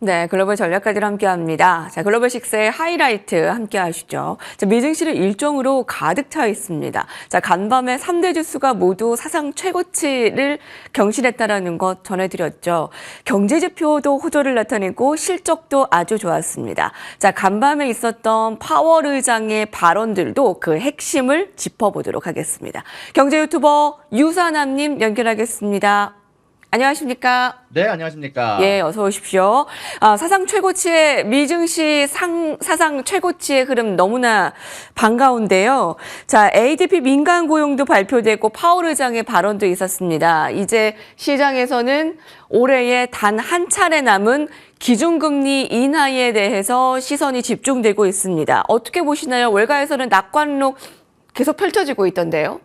네, 글로벌 전략가들 함께합니다. 자, 글로벌 식스의 하이라이트 함께하시죠. 자, 미증시를 일정으로 가득 차 있습니다. 자, 간밤에 3대 지수가 모두 사상 최고치를 경신했다라는 것 전해드렸죠. 경제 지표도 호조를 나타내고 실적도 아주 좋았습니다. 자, 간밤에 있었던 파월 의장의 발언들도 그 핵심을 짚어보도록 하겠습니다. 경제 유튜버 유사남님 연결하겠습니다. 안녕하십니까? 네, 안녕하십니까. 예, 어서 오십시오. 사상 최고치의 미증시 사상 최고치의 흐름 너무나 반가운데요. 자, ADP 민간 고용도 발표되고 파월 의장의 발언도 있었습니다. 이제 시장에서는 올해에 단 한 차례 남은 기준금리 인하에 대해서 시선이 집중되고 있습니다. 어떻게 보시나요? 월가에서는 낙관록 계속 펼쳐지고 있던데요.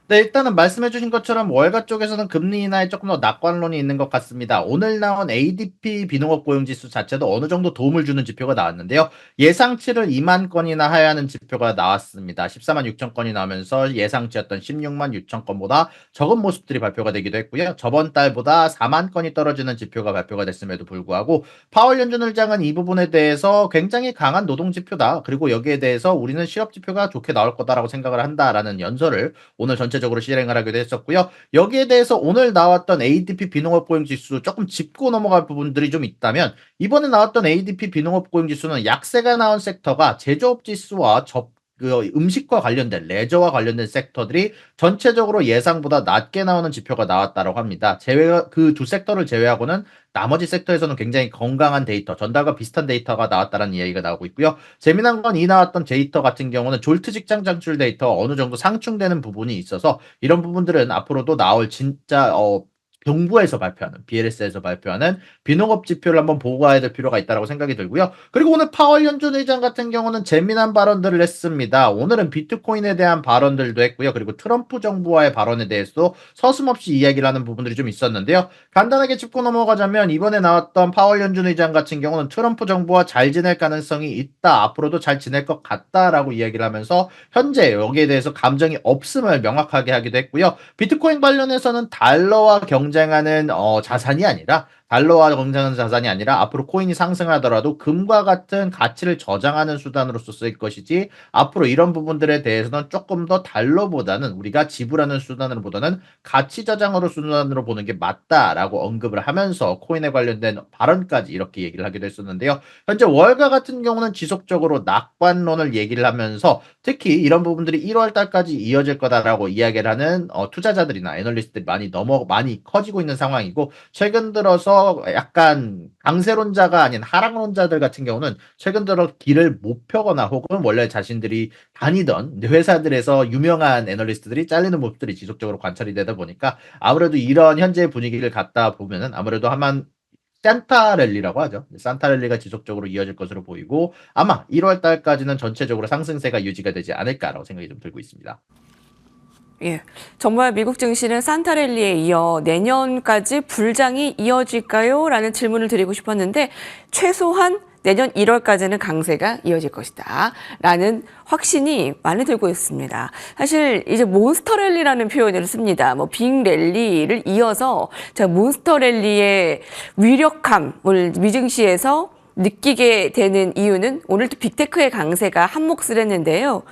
네, 일단은 말씀해주신 것처럼 월가 쪽에서는 금리 인하에 조금 더 낙관론이 있는 것 같습니다. 오늘 나온 ADP 비농업 고용지수 자체도 어느 정도 도움을 주는 지표가 나왔는데요. 예상치를 2만 건이나 하회하는 지표가 나왔습니다. 14만 6천 건이 나오면서 예상치였던 16만 6천 건보다 적은 모습들이 발표가 되기도 했고요. 저번 달보다 4만 건이 떨어지는 지표가 발표가 됐음에도 불구하고 파월 연준 의장은 이 부분에 대해서 굉장히 강한 노동 지표다. 그리고 여기에 대해서 우리는 실업 지표가 좋게 나올 거다라고 생각을 한다라는 연설을 오늘 전체적으로 실행을 하기도 했었고요. 여기에 대해서 오늘 나왔던 ADP 비농업 고용 지수 조금 짚고 넘어갈 부분들이 좀 있다면 이번에 나왔던 ADP 비농업 고용 지수는 약세가 나온 섹터가 제조업 지수와 그 음식과 관련된 레저와 관련된 섹터들이 전체적으로 예상보다 낮게 나오는 지표가 나왔다고 합니다. 그 두 섹터를 제외하고는 나머지 섹터에서는 굉장히 건강한 데이터, 전달과 비슷한 데이터가 나왔다는 이야기가 나오고 있고요. 재미난 건 이 나왔던 데이터 같은 경우는 졸트 직장 창출 데이터 어느 정도 상충되는 부분이 있어서 이런 부분들은 앞으로도 나올 진짜 정부에서 발표하는 BLS에서 발표하는 비농업 지표를 한번 보고해야 될 필요가 있다고 생각이 들고요. 그리고 오늘 파월 연준 의장 같은 경우는 재미난 발언들을 했습니다. 오늘은 비트코인에 대한 발언들도 했고요. 그리고 트럼프 정부와의 발언에 대해서도 서슴없이 이야기를 하는 부분들이 좀 있었는데요. 간단하게 짚고 넘어가자면 이번에 나왔던 파월 연준 의장 같은 경우는 트럼프 정부와 잘 지낼 가능성이 있다. 앞으로도 잘 지낼 것 같다라고 이야기를 하면서 현재 여기에 대해서 감정이 없음을 명확하게 하기도 했고요. 비트코인 관련해서는 달러와 경쟁하는 자산이 아니라 달러와 경쟁하는 자산이 아니라 앞으로 코인이 상승하더라도 금과 같은 가치를 저장하는 수단으로서 쓰일 것이지 앞으로 이런 부분들에 대해서는 조금 더 달러보다는 우리가 지불하는 수단으로보다는 가치 저장으로 수단으로 보는 게 맞다라고 언급을 하면서 코인에 관련된 발언까지 이렇게 얘기를 하기도 했었는데요. 현재 월가 같은 경우는 지속적으로 낙관론을 얘기를 하면서 특히 이런 부분들이 1월 달까지 이어질 거다라고 이야기를 하는 투자자들이나 애널리스트들이 많이 커지고 있는 상황이고 최근 들어서 약간 강세론자가 아닌 하락론자들 같은 경우는 최근 들어 길을 못 펴거나 혹은 원래 자신들이 다니던 회사들에서 유명한 애널리스트들이 잘리는 모습들이 지속적으로 관찰이 되다 보니까 아무래도 이런 현재 분위기를 갖다 보면은 아무래도 한만 산타랠리라고 하죠. 산타랠리가 지속적으로 이어질 것으로 보이고 아마 1월 달까지는 전체적으로 상승세가 유지가 되지 않을까라고 생각이 좀 들고 있습니다. 예, 정말 미국 증시는 산타랠리에 이어 내년까지 불장이 이어질까요? 라는 질문을 드리고 싶었는데 최소한 내년 1월까지는 강세가 이어질 것이다. 라는 확신이 많이 들고 있습니다. 사실 이제 몬스터랠리라는 표현을 씁니다. 뭐 빅랠리를 이어서 제가 몬스터랠리의 위력함을 미증시에서 느끼게 되는 이유는 오늘도 빅테크의 강세가 한몫을 했는데요.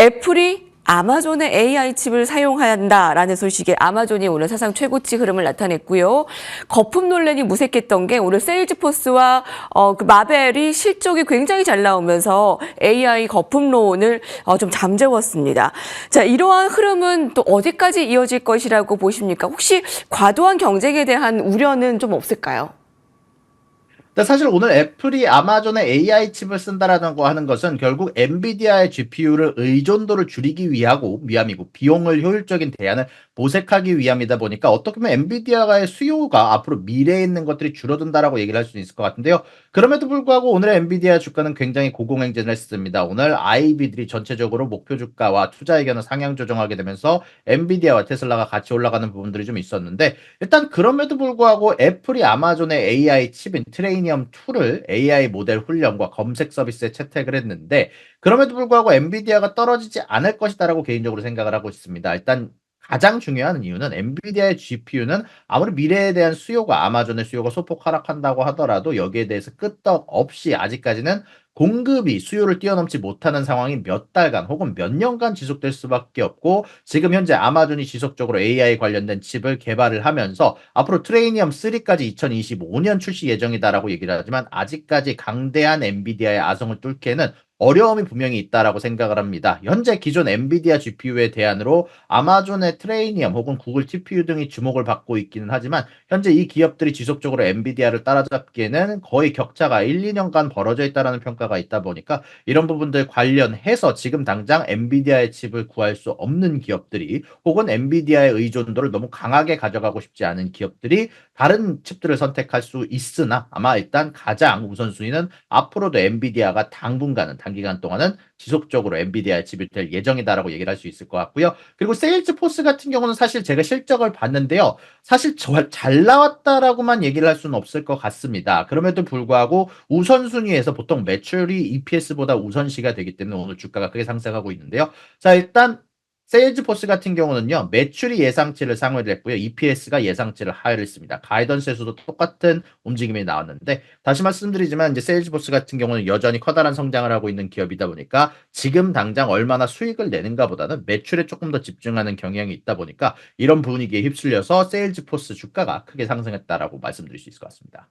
애플이 아마존의 AI 칩을 사용한다라는 소식에 아마존이 오늘 사상 최고치 흐름을 나타냈고요. 거품 논란이 무색했던 게 오늘 세일즈포스와 그 마벨이 실적이 굉장히 잘 나오면서 AI 거품론을 좀 잠재웠습니다. 자, 이러한 흐름은 또 어디까지 이어질 것이라고 보십니까? 혹시 과도한 경쟁에 대한 우려는 좀 없을까요? 근데 사실 오늘 애플이 아마존의 AI 칩을 쓴다라는 거 하는 것은 결국 엔비디아의 GPU를 의존도를 줄이기 위함이고 비용을 효율적인 대안을 모색하기 위함이다 보니까 어떻게 보면 엔비디아의 수요가 앞으로 미래에 있는 것들이 줄어든다라고 얘기를 할 수 있을 것 같은데요. 그럼에도 불구하고 오늘의 엔비디아 주가는 굉장히 고공행진을 했습니다. 오늘 IB들이 전체적으로 목표 주가와 투자 의견을 상향 조정하게 되면서 엔비디아와 테슬라가 같이 올라가는 부분들이 좀 있었는데 일단 그럼에도 불구하고 애플이 아마존의 AI 칩인 트레이니엄 2를 AI 모델 훈련과 검색 서비스에 채택을 했는데 그럼에도 불구하고 엔비디아가 떨어지지 않을 것이다라고 개인적으로 생각을 하고 있습니다. 일단 가장 중요한 이유는 엔비디아의 GPU는 아무리 미래에 대한 수요가 아마존의 수요가 소폭 하락한다고 하더라도 여기에 대해서 끄떡없이 아직까지는 공급이 수요를 뛰어넘지 못하는 상황이 몇 달간 혹은 몇 년간 지속될 수밖에 없고 지금 현재 아마존이 지속적으로 AI 관련된 칩을 개발을 하면서 앞으로 트레이니엄 3까지 2025년 출시 예정이다라고 얘기를 하지만 아직까지 강대한 엔비디아의 아성을 뚫기에는 어려움이 분명히 있다라고 생각을 합니다. 현재 기존 엔비디아 GPU의 대안으로 아마존의 트레이니엄 혹은 구글 TPU 등이 주목을 받고 있기는 하지만 현재 이 기업들이 지속적으로 엔비디아를 따라잡기에는 거의 격차가 1, 2년간 벌어져 있다라는 평가가 있다 보니까 이런 부분들 관련해서 지금 당장 엔비디아의 칩을 구할 수 없는 기업들이 혹은 엔비디아의 의존도를 너무 강하게 가져가고 싶지 않은 기업들이 다른 칩들을 선택할 수 있으나 아마 일단 가장 우선순위는 앞으로도 엔비디아가 당분간은 단기간 동안은 지속적으로 엔비디아의 칩이 될 예정이다라고 얘기를 할 수 있을 것 같고요. 그리고 세일즈포스 같은 경우는 사실 제가 실적을 봤는데요. 사실 잘 나왔다라고만 얘기를 할 수는 없을 것 같습니다. 그럼에도 불구하고 우선순위에서 보통 매출이 EPS보다 우선시가 되기 때문에 오늘 주가가 크게 상승하고 있는데요. 자, 일단 세일즈포스 같은 경우는요. 매출이 예상치를 상회를 했고요. EPS가 예상치를 하회를 했습니다. 가이던스에서도 똑같은 움직임이 나왔는데 다시 말씀드리지만 이제 세일즈포스 같은 경우는 여전히 커다란 성장을 하고 있는 기업이다 보니까 지금 당장 얼마나 수익을 내는가보다는 매출에 조금 더 집중하는 경향이 있다 보니까 이런 분위기에 휩쓸려서 세일즈포스 주가가 크게 상승했다라고 말씀드릴 수 있을 것 같습니다.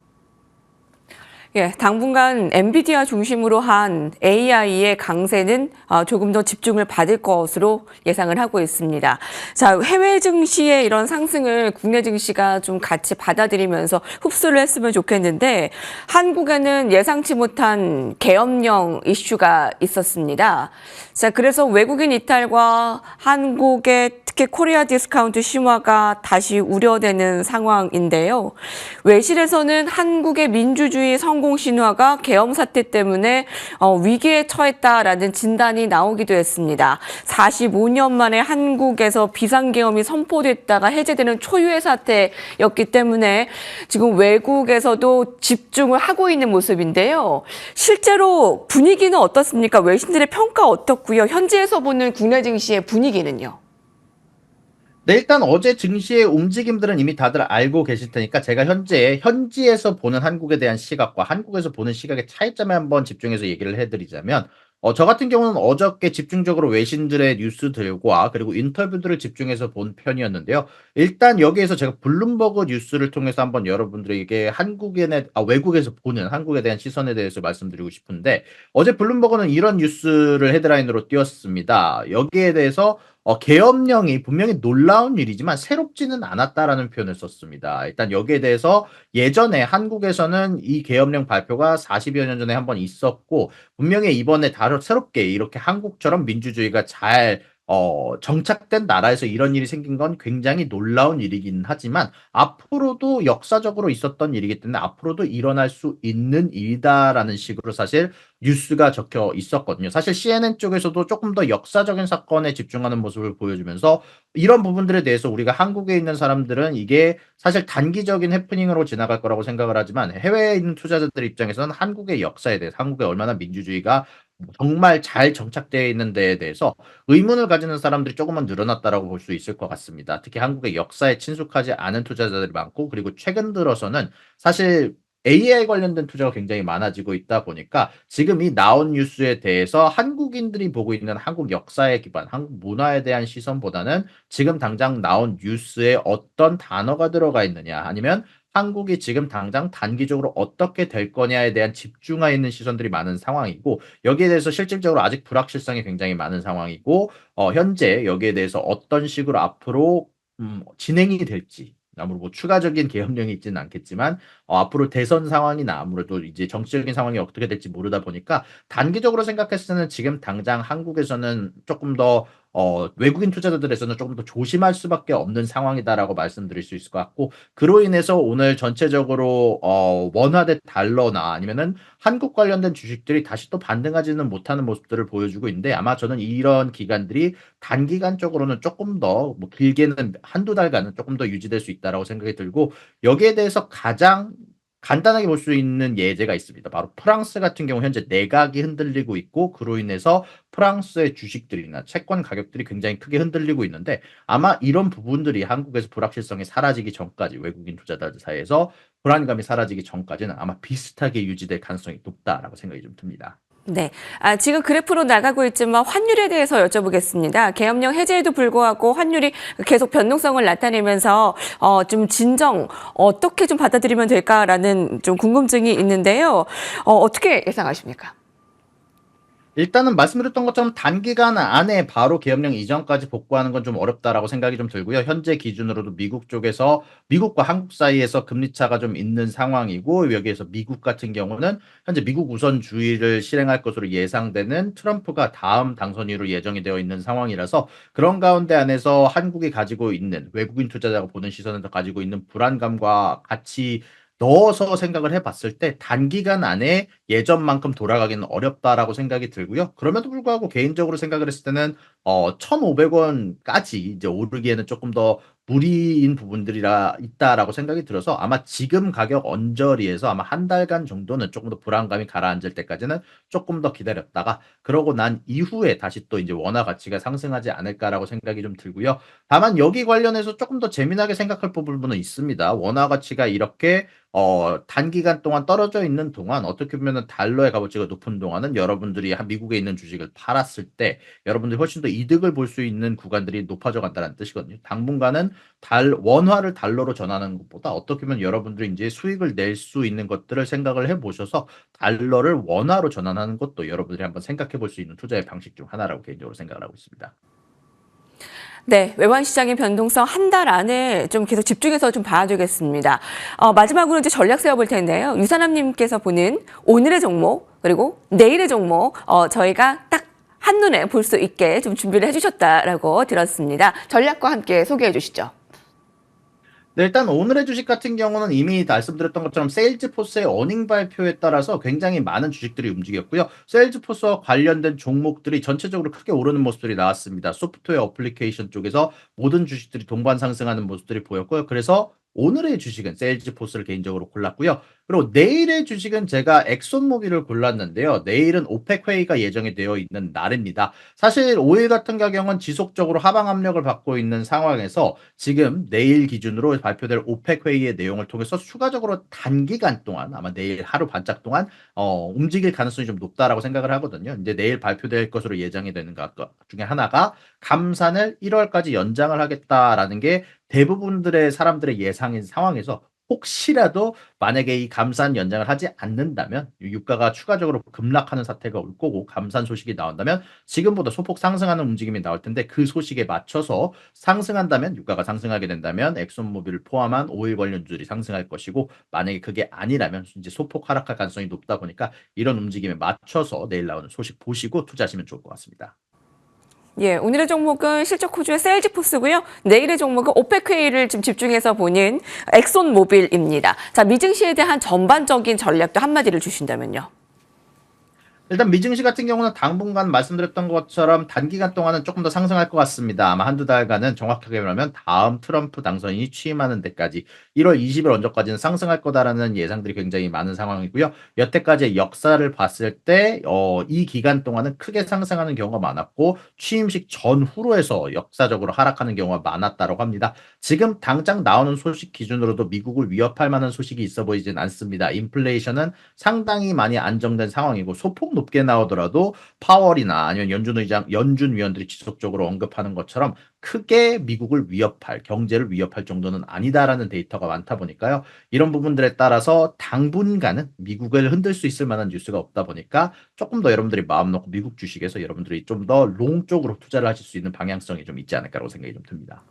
예, 당분간 엔비디아 중심으로 한 AI의 강세는 조금 더 집중을 받을 것으로 예상을 하고 있습니다. 자, 해외 증시의 이런 상승을 국내 증시가 좀 같이 받아들이면서 흡수를 했으면 좋겠는데 한국에는 예상치 못한 계엄령 이슈가 있었습니다. 자, 그래서 외국인 이탈과 한국의 특히 코리아 디스카운트 심화가 다시 우려되는 상황인데요. 외신에서는 한국의 민주주의 성공 신화가 계엄 사태 때문에 위기에 처했다라는 진단이 나오기도 했습니다. 45년 만에 한국에서 비상계엄이 선포됐다가 해제되는 초유의 사태였기 때문에 지금 외국에서도 집중을 하고 있는 모습인데요. 실제로 분위기는 어떻습니까? 외신들의 평가 어떻고요? 현지에서 보는 국내 증시의 분위기는요? 네, 일단 어제 증시의 움직임들은 이미 다들 알고 계실 테니까 제가 현지에서 보는 한국에 대한 시각과 한국에서 보는 시각의 차이점에 한번 집중해서 얘기를 해드리자면, 저 같은 경우는 어저께 집중적으로 외신들의 뉴스들과 그리고 인터뷰들을 집중해서 본 편이었는데요. 일단 여기에서 제가 블룸버그 뉴스를 통해서 한번 여러분들에게 외국에서 보는 한국에 대한 시선에 대해서 말씀드리고 싶은데, 어제 블룸버그는 이런 뉴스를 헤드라인으로 띄웠습니다. 여기에 대해서 계엄령이 분명히 놀라운 일이지만 새롭지는 않았다라는 표현을 썼습니다. 일단 여기에 대해서 예전에 한국에서는 이 계엄령 발표가 40여 년 전에 한번 있었고 분명히 이번에 다른 새롭게 이렇게 한국처럼 민주주의가 잘 정착된 나라에서 이런 일이 생긴 건 굉장히 놀라운 일이긴 하지만 앞으로도 역사적으로 있었던 일이기 때문에 앞으로도 일어날 수 있는 일이다라는 식으로 사실 뉴스가 적혀 있었거든요. 사실 CNN 쪽에서도 조금 더 역사적인 사건에 집중하는 모습을 보여주면서 이런 부분들에 대해서 우리가 한국에 있는 사람들은 이게 사실 단기적인 해프닝으로 지나갈 거라고 생각을 하지만 해외에 있는 투자자들 입장에서는 한국의 역사에 대해서 한국에 얼마나 민주주의가 정말 잘 정착되어 있는 데에 대해서 의문을 가지는 사람들이 조금만 늘어났다라고 볼 수 있을 것 같습니다. 특히 한국의 역사에 친숙하지 않은 투자자들이 많고 그리고 최근 들어서는 사실 AI 관련된 투자가 굉장히 많아지고 있다 보니까 지금 이 나온 뉴스에 대해서 한국인들이 보고 있는 한국 역사에 기반, 한국 문화에 대한 시선보다는 지금 당장 나온 뉴스에 어떤 단어가 들어가 있느냐 아니면 한국이 지금 당장 단기적으로 어떻게 될 거냐에 대한 집중하 있는 시선들이 많은 상황이고 여기에 대해서 실질적으로 아직 불확실성이 굉장히 많은 상황이고 현재 여기에 대해서 어떤 식으로 앞으로 진행이 될지 아무로 뭐 추가적인 계엄령이 있지는 않겠지만 앞으로 대선 상황이나 아무래도 이제 정치적인 상황이 어떻게 될지 모르다 보니까 단기적으로 생각했을 때는 지금 당장 한국에서는 조금 더 외국인 투자자들에서는 조금 더 조심할 수밖에 없는 상황이다라고 말씀드릴 수 있을 것 같고 그로 인해서 오늘 전체적으로 원화 대 달러나 아니면은 한국 관련된 주식들이 다시 또 반등하지는 못하는 모습들을 보여주고 있는데 아마 저는 이런 기간들이 단기간적으로는 조금 더 뭐 길게는 한두 달간은 조금 더 유지될 수 있다라고 생각이 들고 여기에 대해서 가장 간단하게 볼 수 있는 예제가 있습니다. 바로 프랑스 같은 경우 현재 내각이 흔들리고 있고 그로 인해서 프랑스의 주식들이나 채권 가격들이 굉장히 크게 흔들리고 있는데 아마 이런 부분들이 한국에서 불확실성이 사라지기 전까지 외국인 투자자들 사이에서 불안감이 사라지기 전까지는 아마 비슷하게 유지될 가능성이 높다라고 생각이 좀 듭니다. 네. 지금 그래프로 나가고 있지만 환율에 대해서 여쭤보겠습니다. 계엄령 해제에도 불구하고 환율이 계속 변동성을 나타내면서 좀 진정 어떻게 좀 받아들이면 될까라는 좀 궁금증이 있는데요. 어떻게 예상하십니까? 일단은 말씀드렸던 것처럼 단기간 안에 바로 계엄령 이전까지 복구하는 건 좀 어렵다라고 생각이 좀 들고요. 현재 기준으로도 미국 쪽에서 미국과 한국 사이에서 금리 차가 좀 있는 상황이고 여기에서 미국 같은 경우는 현재 미국 우선주의를 실행할 것으로 예상되는 트럼프가 다음 당선인으로 예정이 되어 있는 상황이라서 그런 가운데 안에서 한국이 가지고 있는 외국인 투자자가 보는 시선에서 가지고 있는 불안감과 같이 넣어서 생각을 해봤을 때 단기간 안에 예전만큼 돌아가기는 어렵다라고 생각이 들고요. 그럼에도 불구하고 개인적으로 생각을 했을 때는 1,500원까지 이제 오르기에는 조금 더 무리인 부분들이라 있다라고 생각이 들어서 아마 지금 가격 언저리에서 아마 한 달간 정도는 조금 더 불안감이 가라앉을 때까지는 조금 더 기다렸다가 그러고 난 이후에 다시 또 이제 원화 가치가 상승하지 않을까라고 생각이 좀 들고요. 다만 여기 관련해서 조금 더 재미나게 생각할 부분은 있습니다. 원화 가치가 이렇게 단기간 동안 떨어져 있는 동안 어떻게 보면은 달러의 값어치가 높은 동안은 여러분들이 미국에 있는 주식을 팔았을 때 여러분들이 훨씬 더 이득을 볼 수 있는 구간들이 높아져 간다는 뜻이거든요. 당분간은 원화를 달러로 전환하는 것보다 어떻게 보면 여러분들이 이제 수익을 낼 수 있는 것들을 생각을 해 보셔서 달러를 원화로 전환하는 것도 여러분들이 한번 생각해 볼 수 있는 투자의 방식 중 하나라고 개인적으로 생각을 하고 있습니다. 네, 외환 시장의 변동성 한 달 안에 좀 계속 집중해서 좀 봐야 되겠습니다. 마지막으로 이제 전략 세워볼 텐데요. 유사남님께서 보는 오늘의 종목 그리고 내일의 종목 저희가 딱 한눈에 볼 수 있게 좀 준비를 해주셨다라고 들었습니다. 전략과 함께 소개해 주시죠. 네, 일단 오늘의 주식 같은 경우는 이미 말씀드렸던 것처럼 세일즈포스의 어닝 발표에 따라서 굉장히 많은 주식들이 움직였고요. 세일즈포스와 관련된 종목들이 전체적으로 크게 오르는 모습들이 나왔습니다. 소프트웨어 어플리케이션 쪽에서 모든 주식들이 동반 상승하는 모습들이 보였고요. 그래서 오늘의 주식은 세일즈포스를 개인적으로 골랐고요. 그리고 내일의 주식은 제가 엑손모빌을 골랐는데요. 내일은 오펙 회의가 예정이 되어 있는 날입니다. 사실 5일 같은 경우는 지속적으로 하방 압력을 받고 있는 상황에서 지금 내일 기준으로 발표될 오펙 회의의 내용을 통해서 추가적으로 단기간 동안 아마 내일 하루 반짝 동안 움직일 가능성이 좀 높다라고 생각을 하거든요. 이제 내일 발표될 것으로 예정이 되는 것 중에 하나가 감산을 1월까지 연장을 하겠다라는 게 대부분들의 사람들의 예상인 상황에서 혹시라도 만약에 이 감산 연장을 하지 않는다면 유가가 추가적으로 급락하는 사태가 올 거고 감산 소식이 나온다면 지금보다 소폭 상승하는 움직임이 나올 텐데 그 소식에 맞춰서 상승한다면 유가가 상승하게 된다면 엑손모빌을 포함한 오일 관련주들이 상승할 것이고 만약에 그게 아니라면 이제 소폭 하락할 가능성이 높다 보니까 이런 움직임에 맞춰서 내일 나오는 소식 보시고 투자하시면 좋을 것 같습니다. 예, 오늘의 종목은 실적 호주의 세일즈포스고요. 내일의 종목은 오펙 회의를 좀 집중해서 보는 엑손모빌입니다. 자, 미증시에 대한 전반적인 전략도 한마디를 주신다면요. 일단 미증시 같은 경우는 당분간 말씀드렸던 것처럼 단기간 동안은 조금 더 상승할 것 같습니다. 아마 한두 달간은 정확하게 말하면 다음 트럼프 당선인이 취임하는 데까지 1월 20일 언저까지는 상승할 거다라는 예상들이 굉장히 많은 상황이고요. 여태까지의 역사를 봤을 때 이 기간 동안은 크게 상승하는 경우가 많았고 취임식 전후로 해서 역사적으로 하락하는 경우가 많았다고 합니다. 지금 당장 나오는 소식 기준으로도 미국을 위협할 만한 소식이 있어 보이진 않습니다. 인플레이션은 상당히 많이 안정된 상황이고 소폭 높게 나오더라도 파월이나 아니면 연준 위원들이 지속적으로 언급하는 것처럼 크게 미국을 위협할, 경제를 위협할 정도는 아니다라는 데이터가 많다 보니까요. 이런 부분들에 따라서 당분간은 미국을 흔들 수 있을 만한 뉴스가 없다 보니까 조금 더 여러분들이 마음 놓고 미국 주식에서 여러분들이 좀 더 롱 쪽으로 투자를 하실 수 있는 방향성이 좀 있지 않을까라고 생각이 좀 듭니다.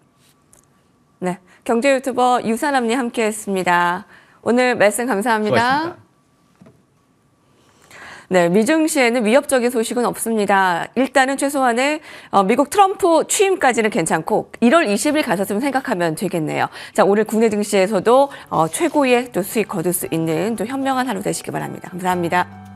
네, 경제 유튜버 유사남님 함께했습니다. 오늘 말씀 감사합니다. 수고하셨습니다. 네, 미증시에는 위협적인 소식은 없습니다. 일단은 최소한의 미국 트럼프 취임까지는 괜찮고 1월 20일 가서쯤 생각하면 되겠네요. 자, 오늘 국내 증시에서도 최고의 또 수익 거둘 수 있는 또 현명한 하루 되시기 바랍니다. 감사합니다.